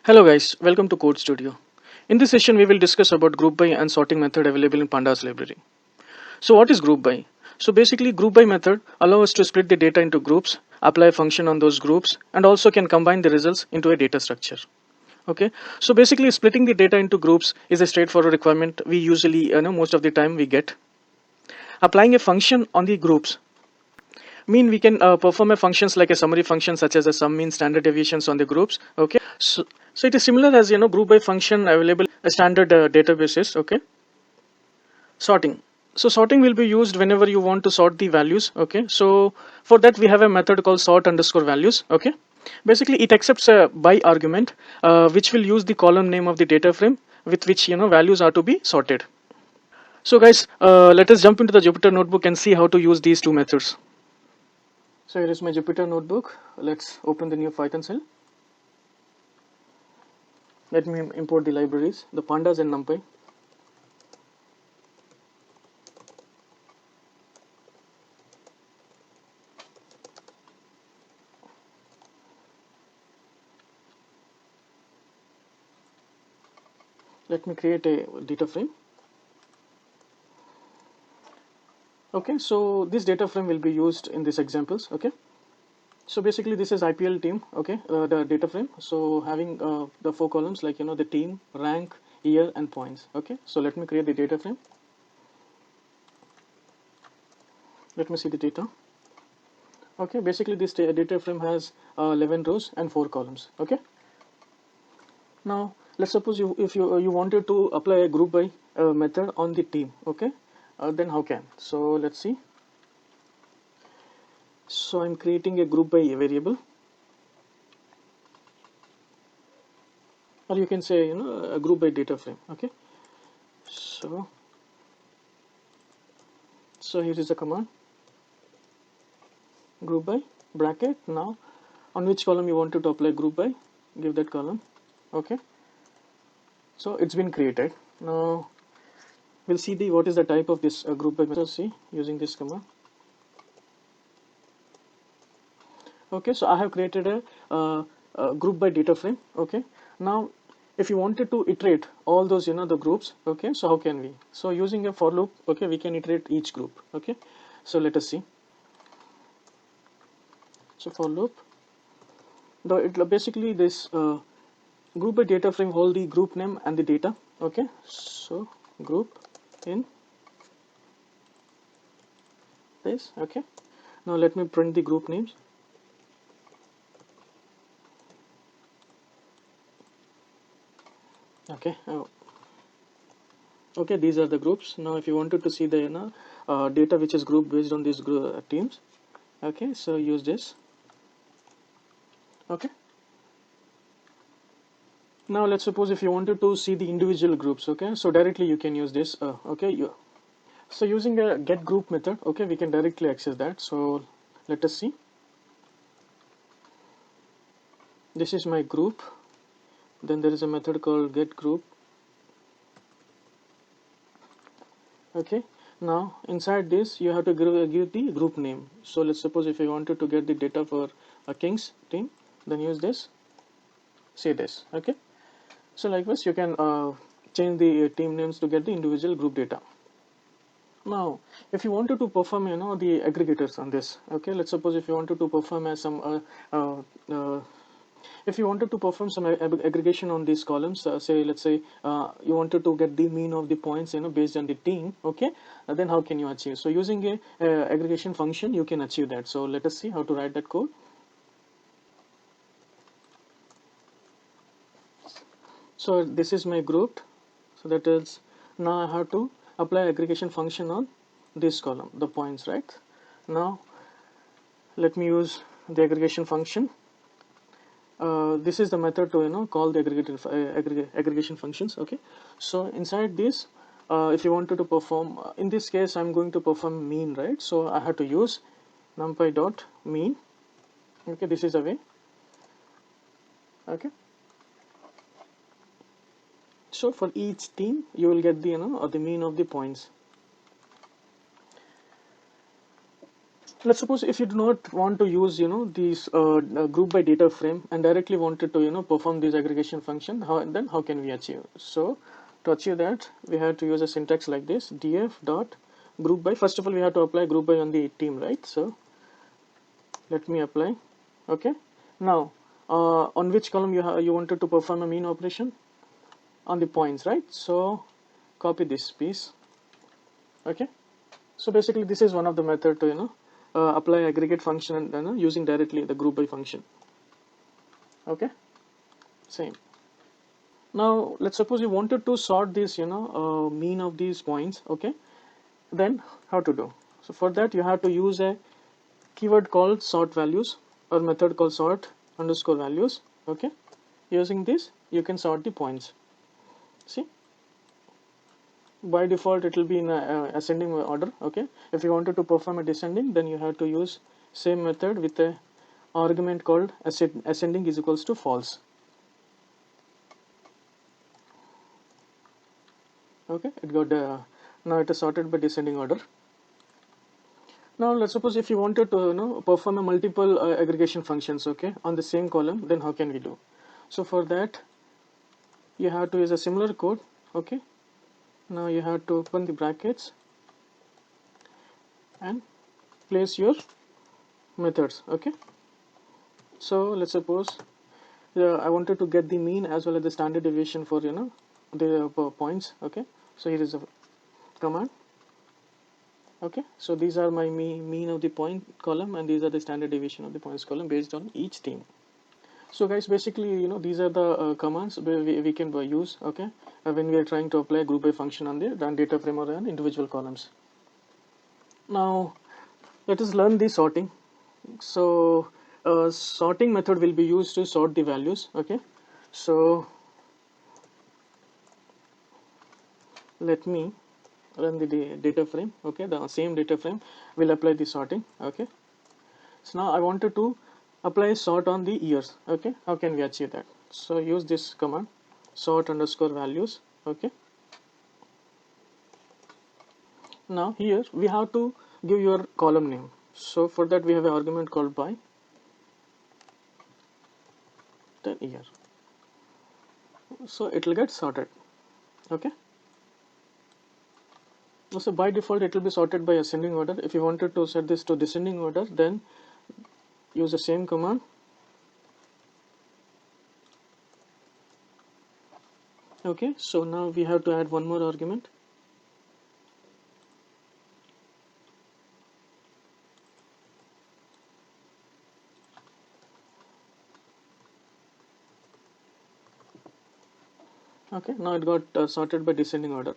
Hello guys, welcome to Code Studio. In this session we will discuss about group by and sorting method available in pandas library. So what is group by? So basically group by method allow us to split the data into groups, apply a function on those groups, and also can combine the results into a data structure. Okay, so basically splitting the data into groups is a straightforward requirement we usually most of the time we get. Applying a function on the groups mean we can perform a functions like a summary function such as a sum mean standard deviations on the groups. Okay, so it is similar as group by function available a standard databases. Okay, sorting, so sorting will be used whenever you want to sort the values. Okay, so for that we have a method called sort underscore values. Okay, basically it accepts a by argument which will use the column name of the data frame with which values are to be sorted. So guys, let us jump into the Jupyter notebook and see how to use these two methods. So here is my Jupyter notebook. Let's open the new Python cell. Let me import the libraries, the pandas and numpy. Let me create a data frame. Okay, so this data frame will be used in these examples. Okay, so basically this is IPL team. Okay, the data frame. So having the four columns like the team, rank, year, and points. Okay, so let me create the data frame. Let me see the data. Okay, basically this data frame has 11 rows and 4 columns. Okay, now let's suppose if you wanted to apply a group by method on the team. Okay, then how can? So let's see. So I'm creating a group by variable, or you can say a group by data frame. Okay, so here is the command group by bracket. Now on which column you wanted to apply group by, give that column. Okay, so it's been created. Now we'll see what is the type of this group by method. See, using this command. Okay, so I have created a group by data frame. Okay, now if you wanted to iterate all those the groups, okay, so how can we? So using a for loop, okay, we can iterate each group. Okay, so let us see. So for loop, basically this group by data frame hold the group name and the data. Okay, so group in this. Okay, now let me print the group names. Okay, okay, these are the groups. Now if you wanted to see the data which is grouped based on these teams, okay, so use this. Okay, now let's suppose if you wanted to see the individual groups, okay, so directly you can use this. Okay, so using a get group method, okay, we can directly access that. So let us see. This is my group, then there is a method called get group. Okay, now inside this you have to give the group name. So let's suppose if you wanted to get the data for a Kings team, then use this, say this. Okay, so likewise you can change the team names to get the individual group data. Now if you wanted to perform the aggregators on this, okay, let's suppose if you wanted to perform as some if you wanted to perform some aggregation on these columns, say let's say you wanted to get the mean of the points based on the team. Okay, then how can you achieve? So using a aggregation function you can achieve that. So let us see how to write that code. So this is my group, so that is, now I have to apply aggregation function on this column, the points, right? Now let me use the aggregation function. This is the method to call the aggregation functions. Okay, so inside this if you wanted to perform in this case I'm going to perform mean, right? So I have to use numpy dot mean. Okay, this is the way. Okay, so for each team you will get the the mean of the points. let's suppose if you do not want to use these group by data frame and directly wanted to perform this aggregation function, how can we achieve? So to achieve that, we have to use a syntax like this: df dot group by. First of all, we have to apply group by on the team, right? So let me apply. Okay, now on which column you wanted to perform a mean operation? On the points, right? So copy this piece. Okay, so basically this is one of the method to apply aggregate function and using directly the group by function. Okay, same. Now let's suppose you wanted to sort this mean of these points. Okay, then how to do? So for that you have to use a keyword called sort values or method called sort underscore values. Okay, using this you can sort the points. See, by default it will be in ascending order. Okay, if you wanted to perform a descending, then you have to use same method with a argument called ascending is equals to false. Okay, it got now it is sorted by descending order. Now let's suppose if you wanted to perform a multiple aggregation functions, okay, on the same column, then how can we do? So for that you have to use a similar code. Okay, now you have to open the brackets and place your methods. Okay, so let's suppose I wanted to get the mean as well as the standard deviation for the points. Okay, so here is a command. Okay, so these are my mean of the point column and these are the standard deviation of the points column based on each team. So guys, basically these are the commands we can use, okay, when we are trying to apply a group by function on the data frame or on individual columns. Now let us learn the sorting. So sorting method will be used to sort the values. Okay, so let me run the data frame. Okay, the same data frame will apply the sorting. Okay, so now I wanted to apply sort on the years. Okay, how can we achieve that? So use this command sort underscore values. Okay, now here we have to give your column name. So for that we have an argument called by then year, so it will get sorted. Okay, so by default it will be sorted by ascending order. If you wanted to set this to descending order, then use the same command. Okay, so now we have to add one more argument. Okay, now it got sorted by descending order.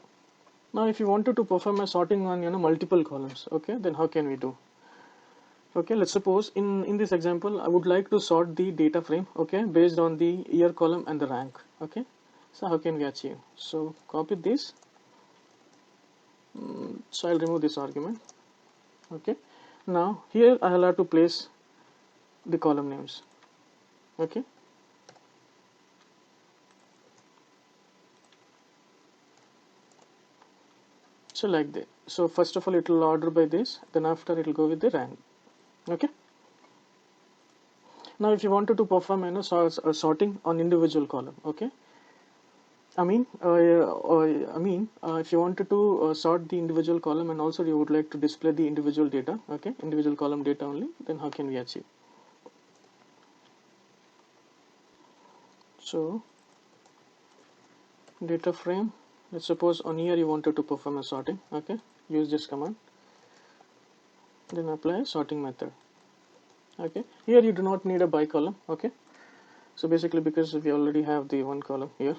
Now if you wanted to perform a sorting on multiple columns, okay, then how can we do? Okay, let's suppose in this example I would like to sort the data frame, okay, based on the year column and the rank. Okay, so how can we achieve? So copy this. So I'll remove this argument. Okay, now here I'll have to place the column names. Okay, so like that. So first of all it will order by this, then after it will go with the rank. Okay, now if you wanted to perform sorting on individual column, okay, if you wanted to sort the individual column and also you would like to display the individual data, okay, individual column data only, then how can we achieve? So data frame, let's suppose on here you wanted to perform a sorting. Okay, use this command, then apply sorting method. Okay, here you do not need a by column. Okay, so basically because we already have the one column here.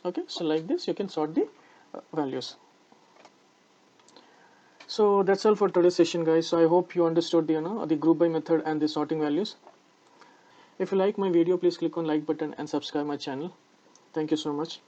Okay, so like this you can sort the values. So that's all for today's session, guys. So I hope you understood the group by method and the sorting values. If you like my video, please click on like button and subscribe my channel. Thank you so much.